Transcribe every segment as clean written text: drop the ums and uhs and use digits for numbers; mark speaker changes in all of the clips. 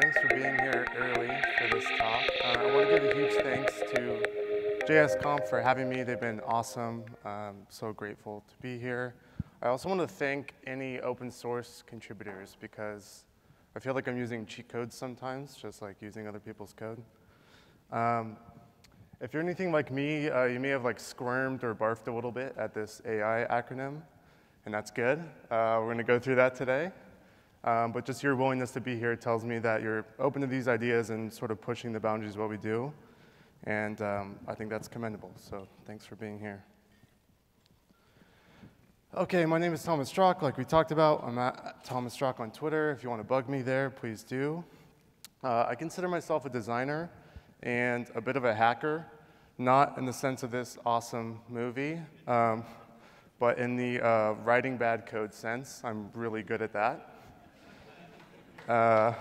Speaker 1: Thanks for being here early for this talk. I want to give a huge thanks to JSConf for having me. They've been awesome. I'm so grateful to be here. I also want to thank any open source contributors because I feel like I'm using cheat codes sometimes, just like using other people's code. If you're anything like me, you may have squirmed or barfed a little bit at this AI acronym, and that's good. We're going to go through that today. But just your willingness to be here tells me that you're open to these ideas and sort of pushing the boundaries of what we do. And I think that's commendable. So thanks for being here. OK, my name is Thomas Drach, like we talked about. I'm at Thomas Drach on Twitter. If you want to bug me there, please do. I consider myself a designer and a bit of a hacker, not in the sense of this awesome movie, but in the writing bad code sense. I'm really good at that. I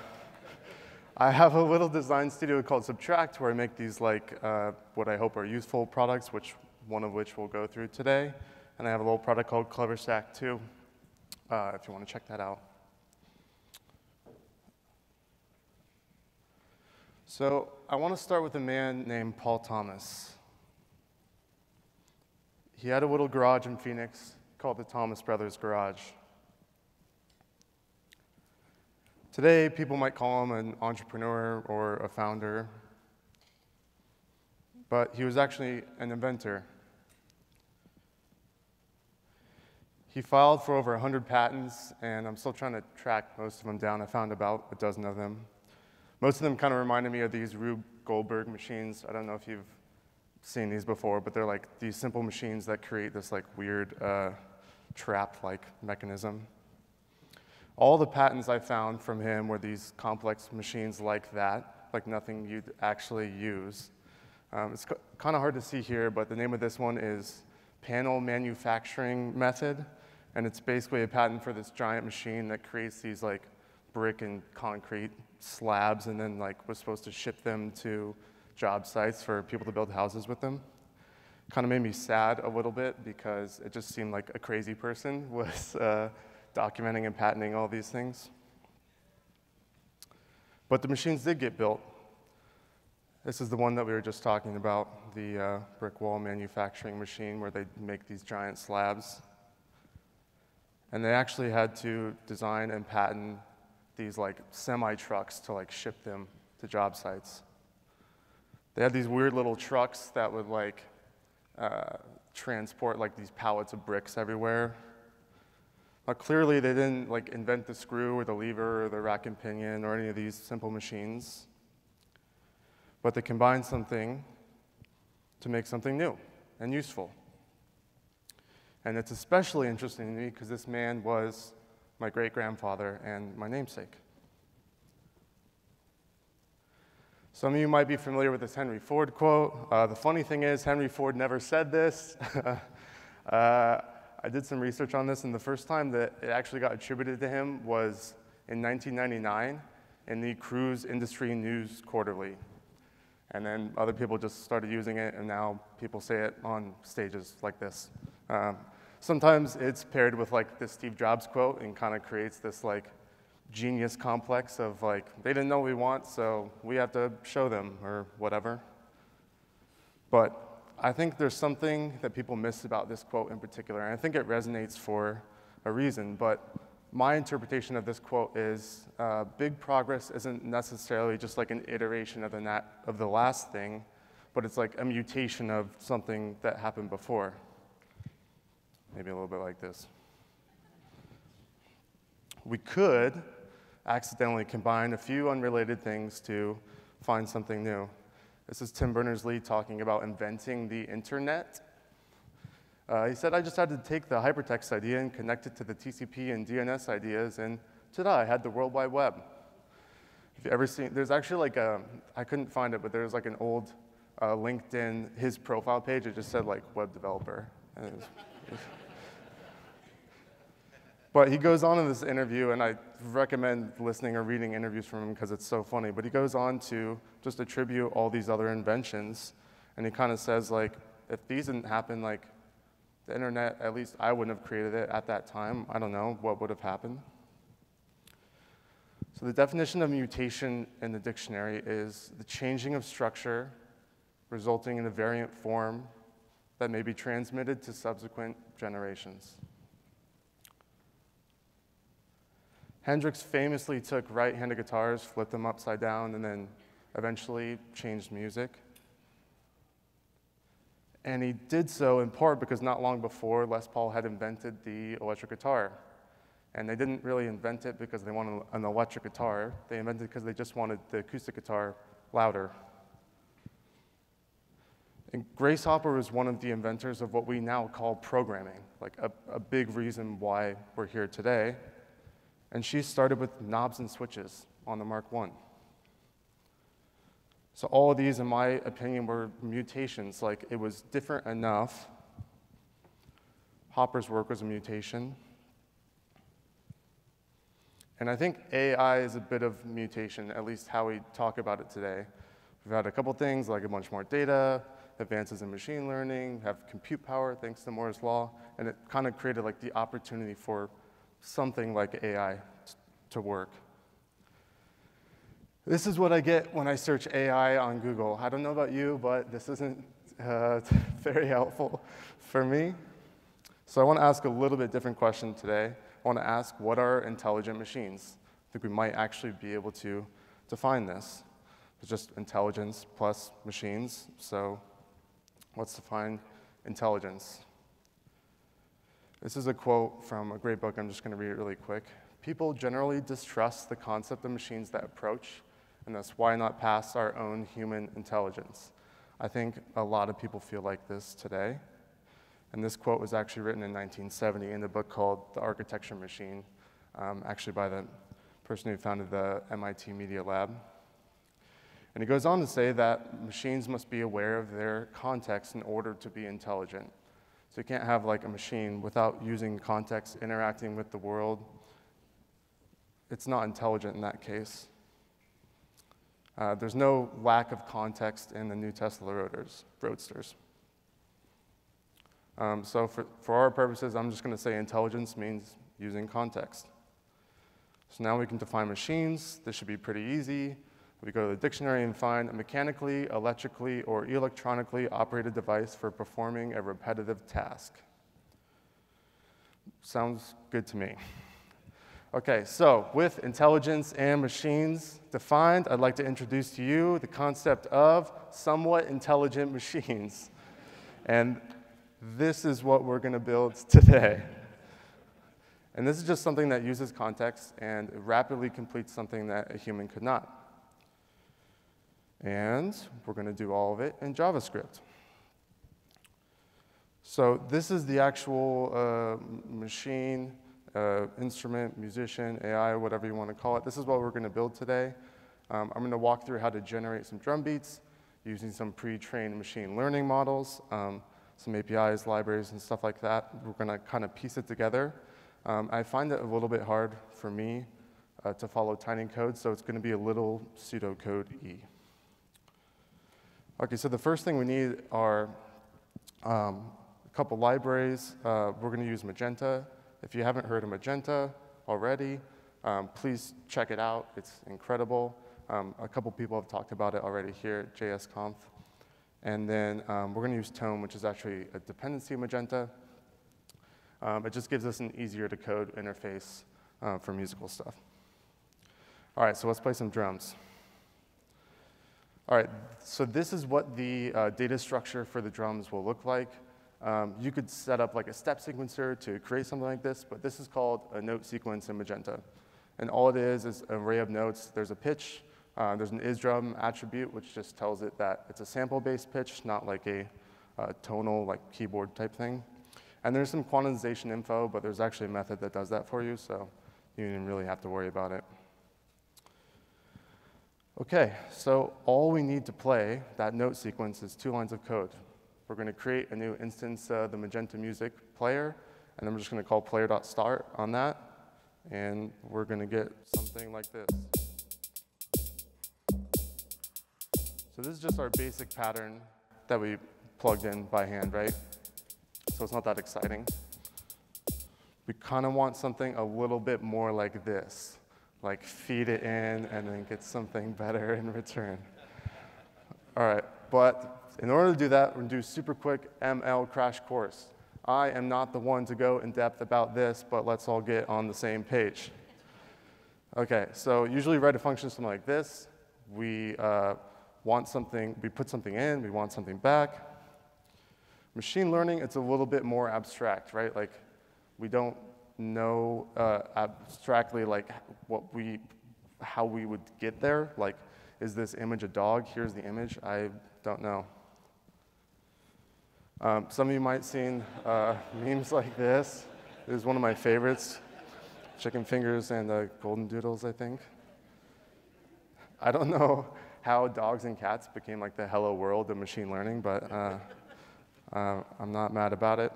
Speaker 1: have a little design studio called Subtract where I make these what I hope are useful products, one of which we'll go through today. And I have a little product called CleverStack too, if you want to check that out. So I want to start with a man named Paul Thomas. He had a little garage in Phoenix called the Thomas Brothers Garage. Today, people might call him an entrepreneur or a founder, but he was actually an inventor. He filed for over 100 patents, and I'm still trying to track most of them down. I found about a dozen of them. Most of them kind of reminded me of these Rube Goldberg machines. I don't know if you've seen these before, but they're these simple machines that create this weird trap-like mechanism. All the patents I found from him were these complex machines like that, like nothing you'd actually use. It's kind of hard to see here, but the name of this one is Panel Manufacturing Method, and it's basically a patent for this giant machine that creates these brick and concrete slabs, and then was supposed to ship them to job sites for people to build houses with them. Kind of made me sad a little bit because it just seemed like a crazy person was documenting and patenting all these things. But the machines did get built. This is the one that we were just talking about, the brick wall manufacturing machine where they make these giant slabs. And they actually had to design and patent these semi-trucks to ship them to job sites. They had these weird little trucks that would transport these pallets of bricks everywhere. Clearly, they didn't invent the screw or the lever or the rack and pinion or any of these simple machines. But they combined something to make something new and useful. And it's especially interesting to me because this man was my great-grandfather and my namesake. Some of you might be familiar with this Henry Ford quote. The funny thing is, Henry Ford never said this. I did some research on this, and the first time that it actually got attributed to him was in 1999 in the Cruise Industry News Quarterly. And then other people just started using it, and now people say it on stages like this. Sometimes it's paired with this Steve Jobs quote and kind of creates this genius complex of they didn't know what we want, so we have to show them or whatever. But I think there's something that people miss about this quote in particular, and I think it resonates for a reason. But my interpretation of this quote is big progress isn't necessarily just an iteration of the last thing, but it's a mutation of something that happened before. Maybe a little bit like this. We could accidentally combine a few unrelated things to find something new. This is Tim Berners-Lee talking about inventing the internet. He said, I just had to take the hypertext idea and connect it to the TCP and DNS ideas, and ta-da, I had the World Wide Web. If you ever seen, there's actually I couldn't find it, but there's an old LinkedIn, his profile page, it just said web developer. But he goes on in this interview, and I recommend listening or reading interviews from him because it's so funny, but he goes on to just attribute all these other inventions, and he kind of says, if these didn't happen, the internet, at least I wouldn't have created it at that time. I don't know what would have happened. So So the definition of mutation in the dictionary is the changing of structure resulting in a variant form that may be transmitted to subsequent generations. Hendrix famously took right-handed guitars, flipped them upside down, and then eventually changed music. And he did so in part because not long before, Les Paul had invented the electric guitar. And they didn't really invent it because they wanted an electric guitar. They invented it because they just wanted the acoustic guitar louder. And Grace Hopper was one of the inventors of what we now call programming, like a big reason why we're here today. And she started with knobs and switches on the Mark I. So all of these, in my opinion, were mutations. Like, it was different enough. Hopper's work was a mutation. And I think AI is a bit of mutation, at least how we talk about it today. We've had a couple things like a bunch more data, advances in machine learning, have compute power thanks to Moore's law, and it kind of created like the opportunity for something like AI to work. This is what I get when I search AI on Google. I don't know about you, but this isn't very helpful for me. So I want to ask a little bit different question today. I want to ask, what are intelligent machines? I think we might actually be able to define this. It's just intelligence plus machines. So let's define intelligence. This is a quote from a great book. I'm just going to read it really quick. People generally distrust the concept of machines that approach, and thus why not pass our own human intelligence? I think a lot of people feel like this today. And this quote was actually written in 1970 in a book called The Architecture Machine, actually by the person who founded the MIT Media Lab. And he goes on to say that machines must be aware of their context in order to be intelligent. So you can't have like a machine without using context, interacting with the world. It's not intelligent in that case. There's no lack of context in the new Tesla Roadsters. So for our purposes, I'm just going to say intelligence means using context. So now we can define machines. This should be pretty easy. We go to the dictionary and find a mechanically, electrically, or electronically operated device for performing a repetitive task. Sounds good to me. Okay, so with intelligence and machines defined, I'd like to introduce to you the concept of somewhat intelligent machines. And this is what we're going to build today. And this is just something that uses context and rapidly completes something that a human could not. And we're going to do all of it in JavaScript. So this is the actual machine, instrument, musician, AI, whatever you want to call it. This is what we're going to build today. I'm going to walk through how to generate some drum beats using some pre-trained machine learning models, some APIs, libraries, and stuff like that. We're going to kind of piece it together. I find it a little bit hard for me to follow tiny code, so it's going to be a little pseudocode-y. Okay, so the first thing we need are a couple libraries. We're going to use Magenta. If you haven't heard of Magenta already, please check it out. It's incredible. A couple people have talked about it already here at JSConf. And then we're going to use Tone, which is actually a dependency of Magenta. It just gives us an easier to code interface for musical stuff. All right, so let's play some drums. All right, so this is what the data structure for the drums will look like. You could set up like a step sequencer to create something like this, but this is called a note sequence in Magenta. And all it is an array of notes. There's a pitch, there's an isDrum attribute, which just tells it that it's a sample-based pitch, not like a tonal, like keyboard type thing. And there's some quantization info, but there's actually a method that does that for you, so you didn't really have to worry about it. Okay, so all we need to play that note sequence is 2 lines of code. We're going to create a new instance of the Magenta Music player, and then we're just going to call player.start on that, and we're going to get something like this. So this is just our basic pattern that we plugged in by hand, right? So it's not that exciting. We kind of want something a little bit more like this. like feed it in and then get something better in return. All right, but in order to do that, we're gonna do a super quick ML crash course. I am not the one to go in depth about this, but let's all get on the same page. Okay, so usually write a function something like this. We want something, we put something in, we want something back. Machine learning, it's a little bit more abstract, right? Like, we don't know abstractly like how we would get there. Like, is this image a dog? Here's the image. I don't know. Some of you might have seen memes like this. This is one of my favorites. Chicken fingers and golden doodles, I think. I don't know how dogs and cats became like the hello world of machine learning, but I'm not mad about it.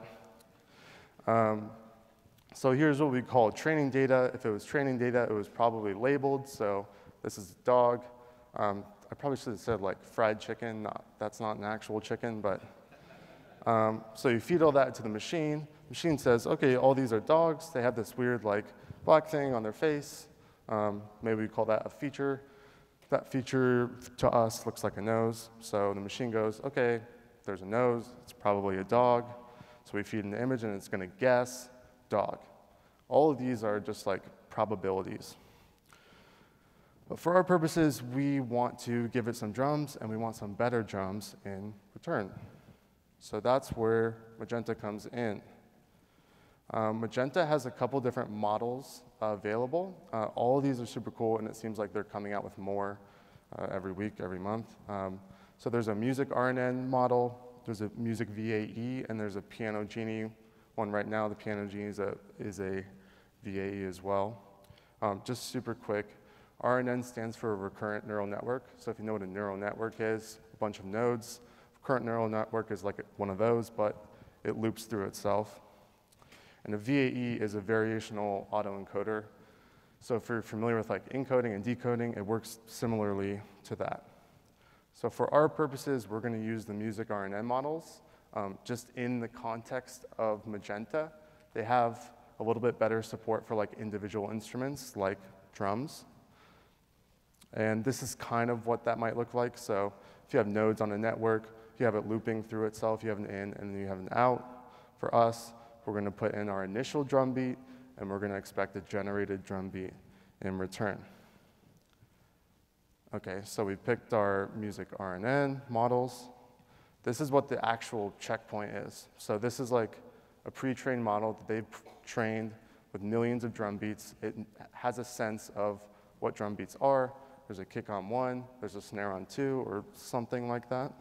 Speaker 1: So here's what we call training data. If it was training data, it was probably labeled. So this is a dog. I probably should have said like fried chicken. That's not an actual chicken, but so you feed all that to the machine. Machine says, okay, all these are dogs. They have this weird like black thing on their face. Maybe we call that a feature. That feature to us looks like a nose. So the machine goes, okay, there's a nose. It's probably a dog. So we feed an image, and it's going to guess dog. All of these are just like probabilities. But for our purposes, we want to give it some drums, and we want some better drums in return. So that's where Magenta comes in. Magenta has a couple different models available. All of these are super cool, and it seems like they're coming out with more every week, every month. So there's a music Rnn model, there's a music VAE, and there's a Piano Genie one right now. The Piano Genie is a VAE as well. Just super quick, Rnn stands for recurrent neural network. So if you know what a neural network is, a bunch of nodes. Recurrent neural network is like one of those, but it loops through itself. And a VAE is a variational autoencoder. So if you're familiar with like encoding and decoding, it works similarly to that. So for our purposes, we're going to use the music Rnn models. Just in the context of Magenta, they have a little bit better support for like individual instruments like drums. And this is kind of what that might look like. So if you have nodes on a network, you have it looping through itself, you have an in and then you have an out. For us, we're going to put in our initial drum beat, and we're going to expect a generated drum beat in return. Okay, so we picked our music Rnn models. This is what the actual checkpoint is. So this is like a pre-trained model that they've trained with millions of drum beats. It has a sense of what drum beats are. There's a kick on 1, there's a snare on 2, or something like that.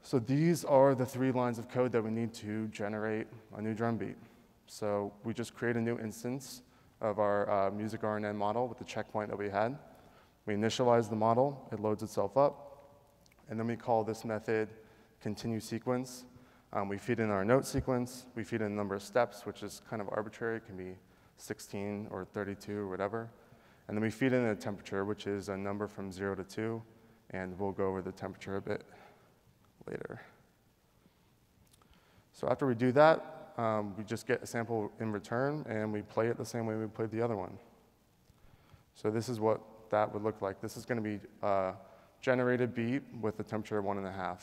Speaker 1: So these are the 3 lines of code that we need to generate a new drum beat. So we just create a new instance of our music Rnn model with the checkpoint that we had. We initialize the model, it loads itself up, and then we call this method continue sequence. We feed in our note sequence, we feed in a number of steps, which is kind of arbitrary. It can be 16 or 32 or whatever. And then we feed in a temperature, which is a number from 0 to 2, and we'll go over the temperature a bit later. So after we do that, we just get a sample in return, and we play it the same way we played the other one. So this is what that would look like. This is going to be a generated beat with a temperature of 1.5.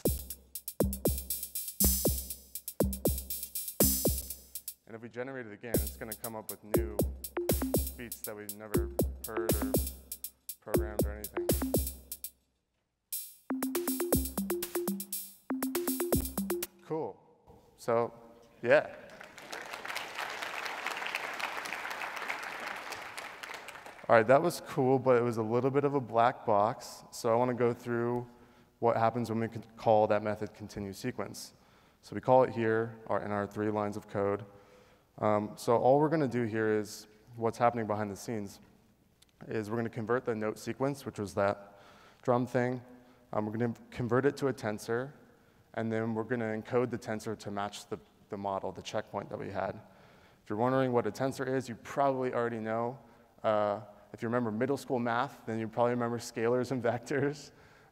Speaker 1: And if we generate it again, it's going to come up with new beats that we've never heard or programmed or anything. Cool. So, yeah. All right, that was cool, but it was a little bit of a black box. So I want to go through what happens when we call that method continue sequence. So we call it here in our 3 lines of code. So all we're going to do here is what's happening behind the scenes is we're going to convert the note sequence, which was that drum thing. We're going to convert it to a tensor, and then we're going to encode the tensor to match the model, the checkpoint that we had. If you're wondering what a tensor is, you probably already know. If you remember middle school math, then you probably remember scalars and vectors.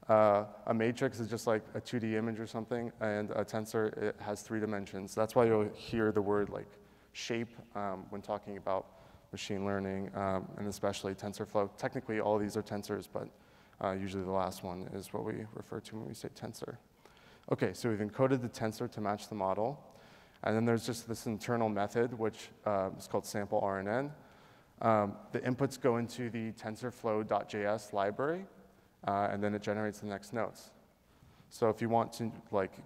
Speaker 1: A matrix is just like a 2D image or something, and a tensor, it has 3 dimensions. That's why you'll hear the word like shape when talking about machine learning, and especially TensorFlow. Technically, all of these are tensors, but usually the last one is what we refer to when we say tensor. OK, so we've encoded the tensor to match the model. And then there's just this internal method, which is called sample Rnn. The inputs go into the TensorFlow.js library, and then it generates the next nodes. So if you want to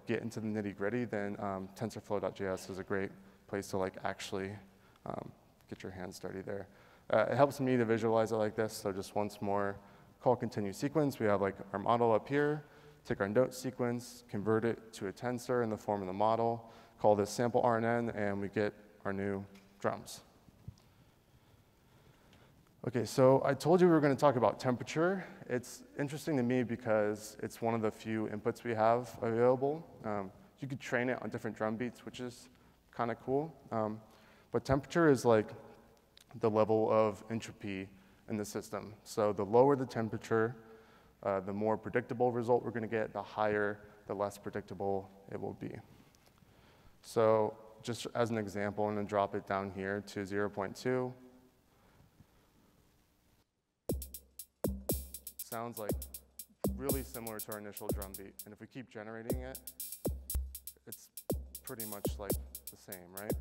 Speaker 1: get into the nitty-gritty, then TensorFlow.js is a great place to actually get your hands dirty there. It helps me to visualize it like this. So just once more, call continue sequence. We have our model up here. Take our note sequence, convert it to a tensor in the form of the model, call this sample Rnn, and we get our new drums. OK, so I told you we were going to talk about temperature. It's interesting to me because it's one of the few inputs we have available. You could train it on different drum beats, which is kind of cool. But temperature is the level of entropy in the system. So the lower the temperature, the more predictable result we're going to get, the higher, the less predictable it will be. So just as an example, I'm going to drop it down here to 0.2. Sounds really similar to our initial drum beat. And if we keep generating it, it's pretty much the same, right?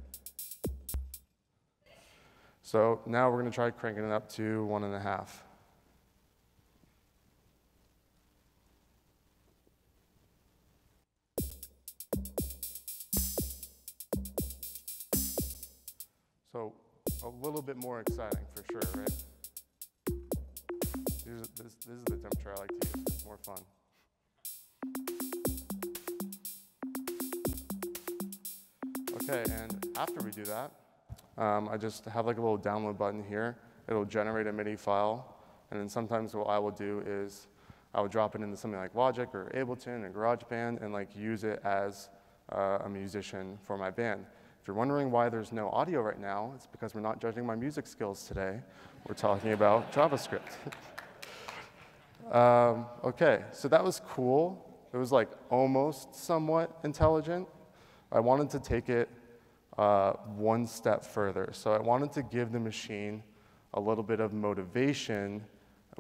Speaker 1: So now we're going to try cranking it up to 1.5. So a little bit more exciting for sure, right? This is the temperature I like to use. It's more fun. OK, and after we do that, I just have a little download button here. It'll generate a MIDI file. And then sometimes what I will do is I will drop it into something like Logic or Ableton or GarageBand and use it as a musician for my band. If you're wondering why there's no audio right now, it's because we're not judging my music skills today. We're talking about JavaScript. OK, so that was cool. It was almost somewhat intelligent. I wanted to take it one step further. So I wanted to give the machine a little bit of motivation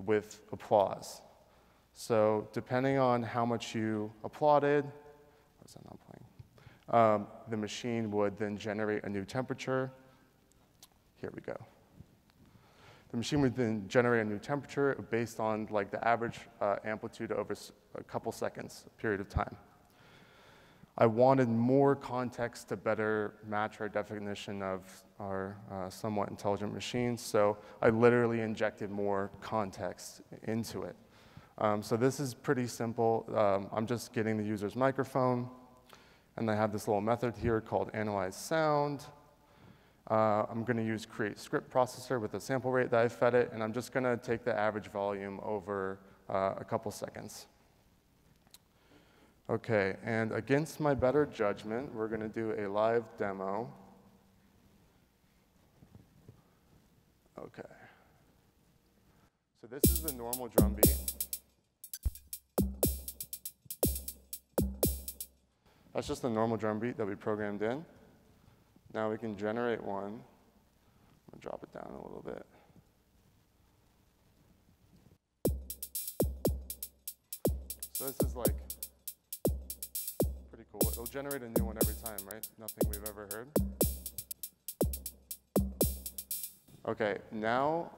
Speaker 1: with applause. So depending on how much you applauded, was that not playing? The machine would then generate a new temperature. Here we go. The machine would then generate a new temperature based on the average amplitude over a couple seconds period of time. I wanted more context to better match our definition of our somewhat intelligent machine, so I literally injected more context into it. So this is pretty simple. I'm just getting the user's microphone, and I have this little method here called analyze sound. I'm going to use create script processor with a sample rate that I fed it, and I'm just going to take the average volume over a couple seconds. OK, and against my better judgment, we're going to do a live demo. OK. So this is the normal drum beat. That's just the normal drum beat that we programmed in. Now we can generate one. I'm going to drop it down a little bit. So this is pretty cool. It'll generate a new one every time, right? Nothing we've ever heard. OK, now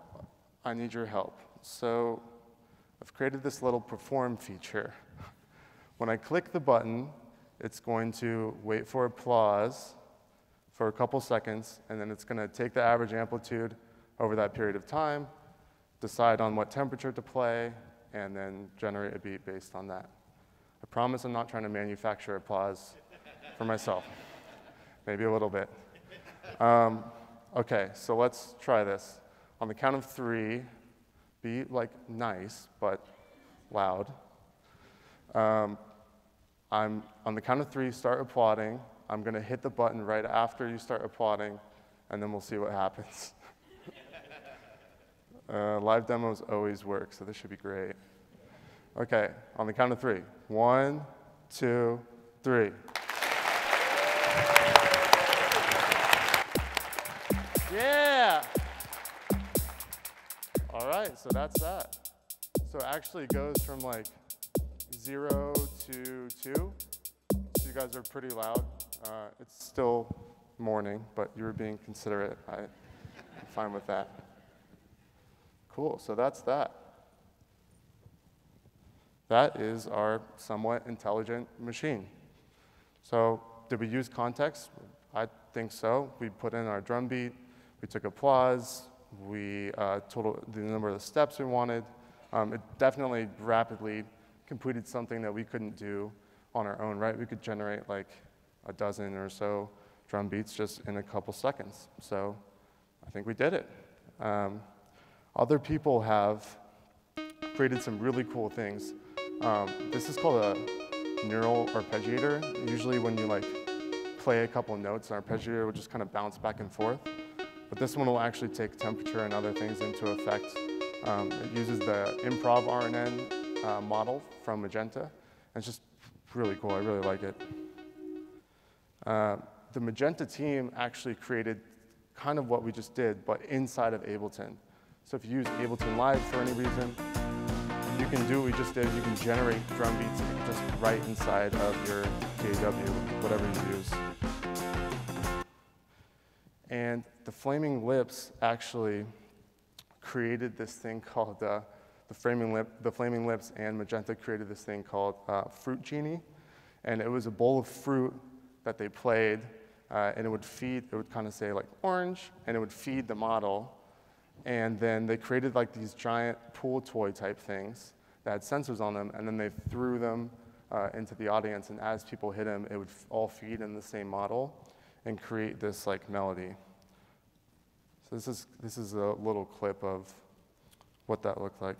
Speaker 1: I need your help. So I've created this little perform feature. When I click the button, it's going to wait for applause for a couple seconds, and then it's going to take the average amplitude over that period of time, decide on what temperature to play, and then generate a beat based on that. I promise I'm not trying to manufacture applause for myself. Maybe a little bit. OK, so let's try this. On the count of 3, be nice, but loud. On the count of 3, start applauding. I'm going to hit the button right after you start applauding, and then we'll see what happens. Live demos always work, so this should be great. OK, on the count of 3. 1, 2, 3. Yeah! right, so that's that. So it actually goes from like 0 to 2. So you guys are pretty loud. It's still morning, but you were being considerate. I'm fine with that. Cool, so that's that. That is our somewhat intelligent machine. So did we use context? I think so. We put in our drum beat, we took applause, we totaled the number of the steps we wanted. It definitely rapidly completed something that we couldn't do on our own, right? We could generate like a dozen or so drum beats just in a couple seconds. So I think we did it. Other people have created some really cool things. This is called a neural arpeggiator. Usually when you like play a couple notes, an arpeggiator will just kind of bounce back and forth. But this one will actually take temperature and other things into effect. It uses the improv Rnn model from Magenta. And it's just really cool. I really like it. The Magenta team actually created kind of what we just did, but inside of Ableton. So if you use Ableton Live for any reason, you can do what we just did. You can generate drum beats just right inside of your DAW, whatever you use. And the Flaming Lips actually created this thing called the Flaming Lips, and Magenta created this thing called Fruit Genie. And it was a bowl of fruit that they played, and it would kind of say like orange, and it would feed the model. And then they created like these giant pool toy type things that had sensors on them, and then they threw them into the audience, and as people hit them, it would all feed in the same model and create this like melody. So this is a little clip of what that looked like.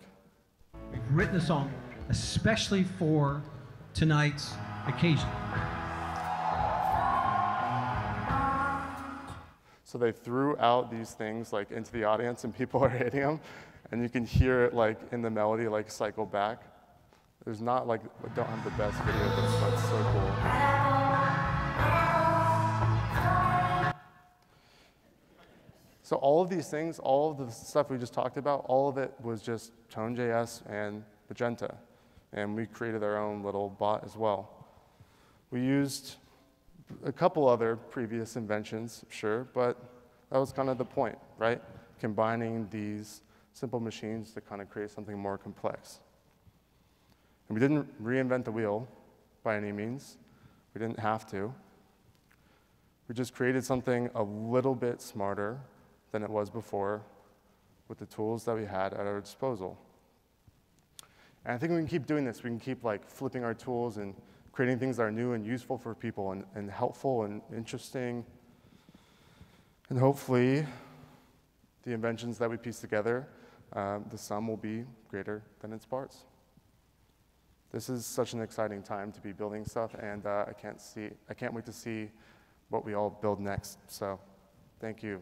Speaker 2: We've written a song especially for tonight's occasion.
Speaker 1: So they threw out these things like into the audience, and people are hitting them, and you can hear it like in the melody like cycle back. There's not like, I don't have the best video, but it's so cool. So all of these things, all of the stuff we just talked about, all of it was just Tone.js and Magenta, and we created our own little bot as well. We used a couple other previous inventions, sure, but that was kind of the point, right? Combining these simple machines to kind of create something more complex. And we didn't reinvent the wheel by any means. We didn't have to. We just created something a little bit smarter than it was before with the tools that we had at our disposal. And I think we can keep doing this. We can keep like flipping our tools and creating things that are new and useful for people and helpful and interesting. And hopefully, the inventions that we piece together, the sum will be greater than its parts. This is such an exciting time to be building stuff, and I can't wait to see what we all build next. So, thank you.